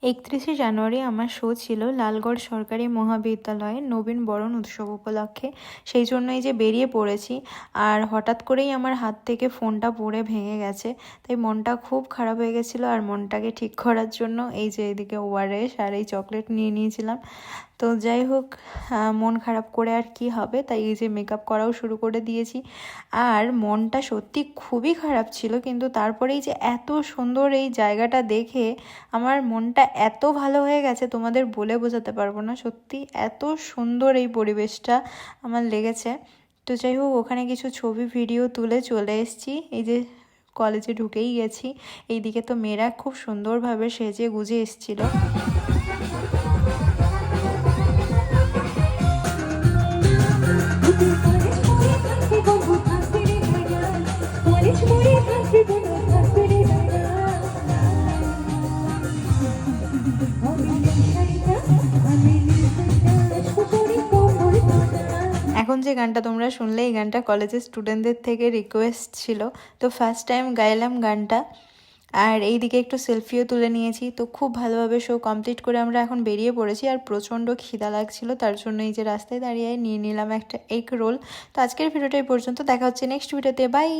31শে জানুয়ারি আমার শো ছিল লালগড় সরকারি মহাবিদ্যালয়ে নবীন বরণ উৎসব উপলক্ষে। সেই জন্যই যে বেরিয়ে পড়েছি, আর হঠাৎ করেই আমার হাত থেকে ফোনটা পড়ে ভেঙে গেছে। তাই মনটা খুব খারাপ হয়ে গেছিলো, আর মনটাকে ঠিক করার জন্য এই যে এদিকে ওআরএস আর এই চকলেট নিয়ে নিয়েছিলাম। তো যাই হোক, মন খারাপ করে আর কি হবে, তাই এই যে মেকআপ করাও শুরু করে দিয়েছি। আর মনটা সত্যি খুবই খারাপ ছিল, কিন্তু তারপরেই যে এত সুন্দর এই জায়গাটা দেখে আমার মনটা এত ভালো হয়ে গেছে, তোমাদের বলে বোঝাতে পারবো না। সত্যি এত সুন্দর এই পরিবেশটা আমার লেগেছে। তো যাই হোক, ওখানে কিছু ছবি ভিডিও তুলে চলে এসেছি। এই যে কলেজে ঢুকেই গেছি। এইদিকে তো মেয়েরা খুব সুন্দরভাবে সেজে গুজে এসেছিলো। এখন যে গানটা তোমরা শুনলে, এই গানটা কলেজের স্টুডেন্টদের থেকে রিকোয়েস্ট ছিল, তো ফার্স্ট টাইম গাইলাম গানটা। আর এইদিকে একটু সেলফিও তুলে নিয়েছি। তো খুব ভালোভাবে শো কমপ্লিট করে আমরা এখন বেরিয়ে পড়েছি, আর প্রচণ্ড খিদা লাগছিল, তার জন্য এই যে রাস্তায় দাঁড়িয়ে নিয়ে নিলাম একটা এগ রোল। তো আজকের ভিডিওটা এই পর্যন্ত, দেখা হচ্ছে নেক্সট ভিডিওতে, বাই।